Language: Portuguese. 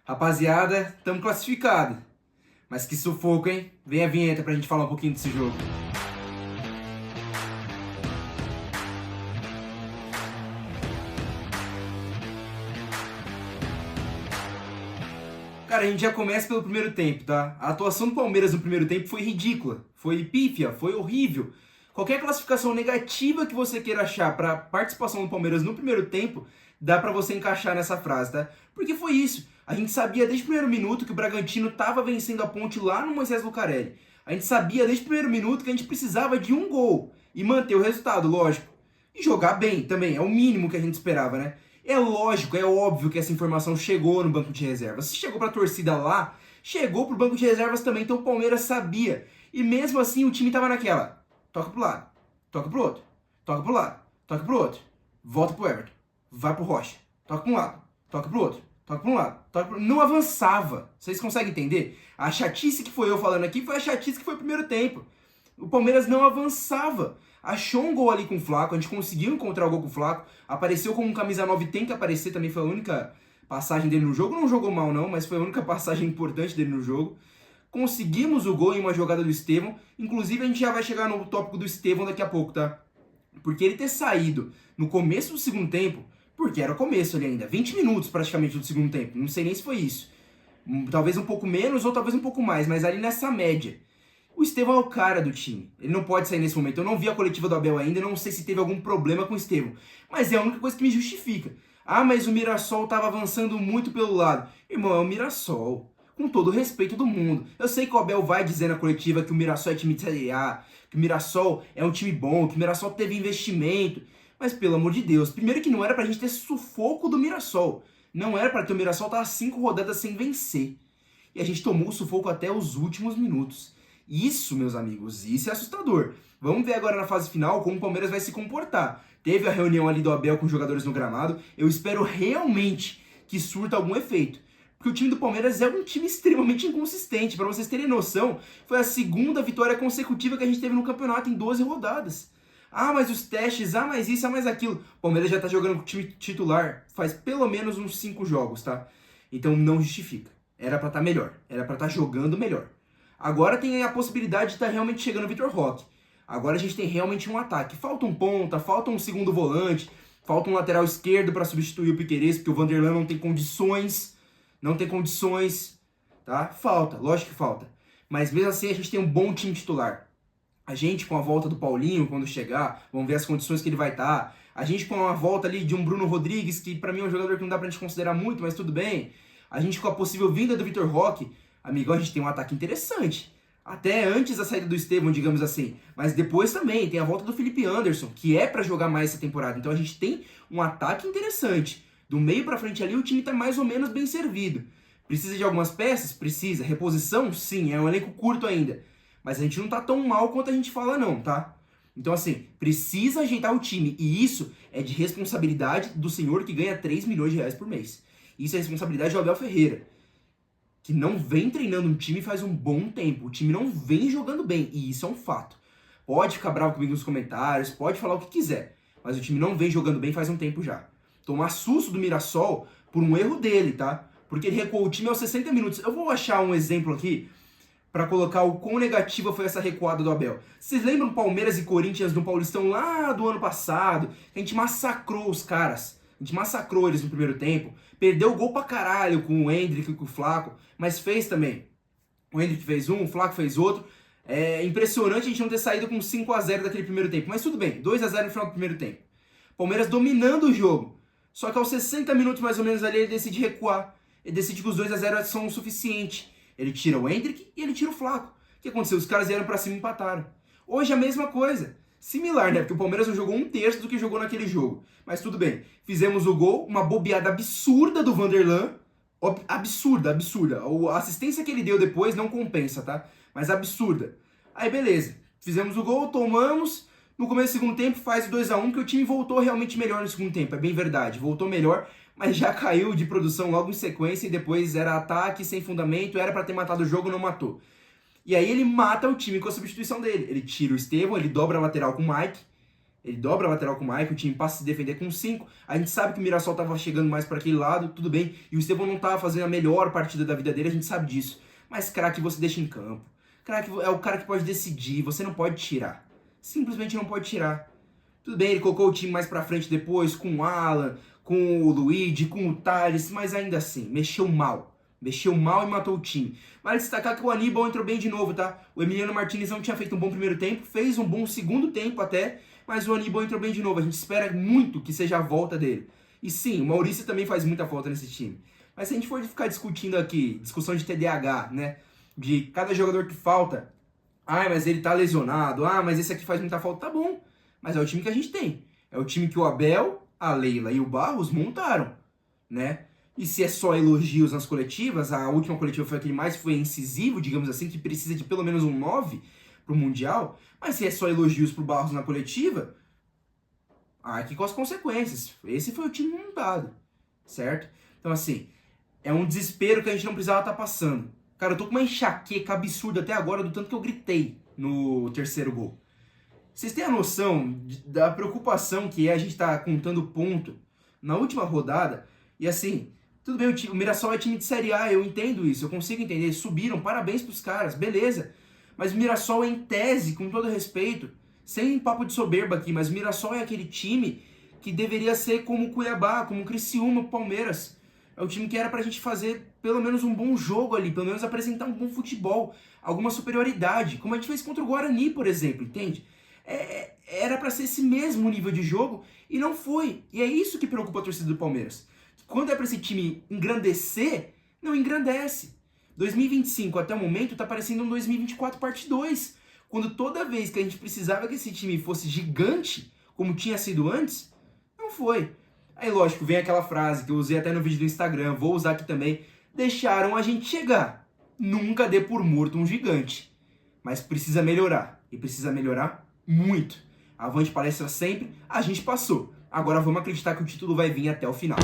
Rapaziada, estamos classificados. Mas que sufoco, hein? Vem a vinheta pra gente falar um pouquinho desse jogo. Cara, a gente já começa pelo primeiro tempo, tá? A atuação do Palmeiras no primeiro tempo foi ridícula, foi pífia, foi horrível. Qualquer classificação negativa que você queira achar pra participação do Palmeiras no primeiro tempo, dá pra você encaixar nessa frase, tá? Porque foi isso. A gente sabia desde o primeiro minuto que o Bragantino tava vencendo a Ponte lá no Moisés Lucarelli. A gente sabia desde o primeiro minuto que a gente precisava de um gol e manter o resultado, lógico. E jogar bem também, é o mínimo que a gente esperava, né? É lógico, é óbvio que essa informação chegou no banco de reservas. Se chegou pra torcida lá, chegou pro banco de reservas também, então o Palmeiras sabia. E mesmo assim o time tava naquela. Toca pro lado, toca pro outro, toca pro lado, toca pro outro. Volta pro Everton, vai pro Rocha, toca pra um lado, toca pro outro, toca pra um lado. Toca pro... Não avançava. Vocês conseguem entender? A chatice que foi eu falando aqui foi a chatice que foi o primeiro tempo. O Palmeiras não avançava. Achou um gol ali com o Flaco, a gente conseguiu encontrar o gol com o Flaco, apareceu como um camisa 9, tem que aparecer, também foi a única passagem dele no jogo, não jogou mal não, mas foi a única passagem importante dele no jogo. Conseguimos o gol em uma jogada do Estevão, inclusive a gente já vai chegar no tópico do Estevão daqui a pouco, tá? Porque ele ter saído no começo do segundo tempo, porque era o começo ali ainda, 20 minutos praticamente do segundo tempo, não sei nem se foi isso. Talvez um pouco menos ou talvez um pouco mais, mas ali nessa média. O Estevão é o cara do time. Ele não pode sair nesse momento. Eu não vi a coletiva do Abel ainda, não sei se teve algum problema com o Estevão. Mas é a única coisa que me justifica. Ah, mas o Mirassol estava avançando muito pelo lado. Irmão, é o Mirassol. Com todo o respeito do mundo. Eu sei que o Abel vai dizer na coletiva que o Mirassol é time de Série A, que o Mirassol é um time bom, que o Mirassol teve investimento. Mas pelo amor de Deus, primeiro que não era pra gente ter sufoco do Mirassol. Não era pra ter o Mirassol estar 5 rodadas sem vencer. E a gente tomou o sufoco até os últimos minutos. Isso, meus amigos, isso é assustador. Vamos ver agora na fase final como o Palmeiras vai se comportar. Teve a reunião ali do Abel com os jogadores no gramado. Eu espero realmente que surta algum efeito. Porque o time do Palmeiras é um time extremamente inconsistente. Para vocês terem noção, foi a segunda vitória consecutiva que a gente teve no campeonato em 12 rodadas. Ah, mas os testes, ah, mas isso, ah, mas aquilo. O Palmeiras já tá jogando com o time titular faz pelo menos uns 5 jogos, tá? Então não justifica. Era pra estar melhor. Era pra estar jogando melhor. Agora tem a possibilidade de estar realmente chegando o Vitor Roque. Agora a gente tem realmente um ataque. Falta um ponta, falta um segundo volante, falta um lateral esquerdo para substituir o Piquerez, porque o Vanderlan não tem condições. Não tem condições, tá? Falta, lógico que falta. Mas mesmo assim a gente tem um bom time titular. A gente com a volta do Paulinho, quando chegar, vamos ver as condições que ele vai estar. A gente com a volta ali de um Bruno Rodrigues, que para mim é um jogador que não dá pra gente considerar muito, mas tudo bem. A gente com a possível vinda do Vitor Roque, amigão, a gente tem um ataque interessante. Até antes da saída do Estevão, digamos assim. Mas depois também tem a volta do Felipe Anderson, que é pra jogar mais essa temporada. Então a gente tem um ataque interessante. Do meio pra frente ali, o time tá mais ou menos bem servido. Precisa de algumas peças? Precisa. Reposição? Sim, é um elenco curto ainda. Mas a gente não tá tão mal quanto a gente fala não, tá? Então assim, precisa ajeitar o time. E isso é de responsabilidade do senhor que ganha 3 milhões de reais por mês. Isso é responsabilidade do Abel Ferreira, que não vem treinando um time faz um bom tempo. O time não vem jogando bem, e isso é um fato. Pode ficar bravo comigo nos comentários, pode falar o que quiser, mas o time não vem jogando bem faz um tempo já. Tomar susto do Mirassol por um erro dele, tá? Porque ele recuou o time aos 60 minutos. Eu vou achar um exemplo aqui para colocar o quão negativa foi essa recuada do Abel. Vocês lembram Palmeiras e Corinthians no Paulistão lá do ano passado? A gente massacrou os caras. A gente massacrou eles no primeiro tempo. Perdeu o gol pra caralho com o Endrick e com o Flaco, mas fez também. O Endrick fez um, o Flaco fez outro. É impressionante a gente não ter saído com 5-0 daquele primeiro tempo. Mas tudo bem, 2-0 no final do primeiro tempo. Palmeiras dominando o jogo. Só que aos 60 minutos mais ou menos ali ele decide recuar. Ele decide que os 2-0 são o suficiente. Ele tira o Endrick e ele tira o Flaco. O que aconteceu? Os caras vieram pra cima e empataram. Hoje a mesma coisa. Similar, né? Porque o Palmeiras não jogou 1/3 do que jogou naquele jogo. Mas tudo bem. Fizemos o gol, uma bobeada absurda do Vanderlan. Absurda, absurda. A assistência que ele deu depois não compensa, tá? Mas absurda. Aí beleza. Fizemos o gol, tomamos. No começo do segundo tempo faz o 2-1, que o time voltou realmente melhor no segundo tempo. É bem verdade. Voltou melhor, mas já caiu de produção logo em sequência. E depois era ataque sem fundamento. Era pra ter matado o jogo, não matou. E aí ele mata o time com a substituição dele. Ele tira o Estevão, ele dobra a lateral com o Mike. Ele dobra a lateral com o Mike, o time passa a se defender com 5. A gente sabe que o Mirassol tava chegando mais para aquele lado, tudo bem. E o Estevão não tava fazendo a melhor partida da vida dele, a gente sabe disso. Mas craque você deixa em campo. Craque é o cara que pode decidir, você não pode tirar. Simplesmente não pode tirar. Tudo bem, ele colocou o time mais pra frente depois, com o Alan, com o Luigi, com o Thales, mas ainda assim, mexeu mal. Mexeu mal e matou o time. Vale destacar que o Aníbal entrou bem de novo, tá? O Emiliano Martinez não tinha feito um bom primeiro tempo, fez um bom segundo tempo até, mas o Aníbal entrou bem de novo. A gente espera muito que seja a volta dele. E sim, o Maurício também faz muita falta nesse time. Mas se a gente for ficar discutindo aqui, discussão de TDAH, né? De cada jogador que falta, mas ele tá lesionado, mas esse aqui faz muita falta, tá bom. Mas é o time que a gente tem. É o time que o Abel, a Leila e o Barros montaram, né? E se é só elogios nas coletivas, a última coletiva foi a que mais foi incisivo, digamos assim, que precisa de pelo menos um 9 pro Mundial. Mas se é só elogios pro Barros na coletiva, aqui com as consequências. Esse foi o time montado, certo? Então assim, é um desespero que a gente não precisava estar passando. Cara, eu tô com uma enxaqueca absurda até agora do tanto que eu gritei no terceiro gol. Vocês têm a noção da preocupação que é a gente estar contando ponto na última rodada? E assim, tudo bem, o Mirassol é time de Série A, eu entendo isso, eu consigo entender. Subiram, parabéns pros caras, beleza. Mas o Mirassol, em tese, com todo respeito, sem papo de soberba aqui, mas o Mirassol é aquele time que deveria ser como o Cuiabá, como o Criciúma, o Palmeiras. É o time que era pra gente fazer pelo menos um bom jogo ali, pelo menos apresentar um bom futebol, alguma superioridade, como a gente fez contra o Guarani, por exemplo, entende? Era pra ser esse mesmo nível de jogo e não foi. E é isso que preocupa a torcida do Palmeiras. Quando é pra esse time engrandecer, não engrandece. 2025 até o momento tá parecendo um 2024 parte 2. Quando toda vez que a gente precisava que esse time fosse gigante, como tinha sido antes, não foi. Aí lógico, vem aquela frase que eu usei até no vídeo do Instagram, vou usar aqui também. Deixaram a gente chegar. Nunca dê por morto um gigante. Mas precisa melhorar. E precisa melhorar muito. Avante palestra sempre, a gente passou. Agora vamos acreditar que o título vai vir até o final.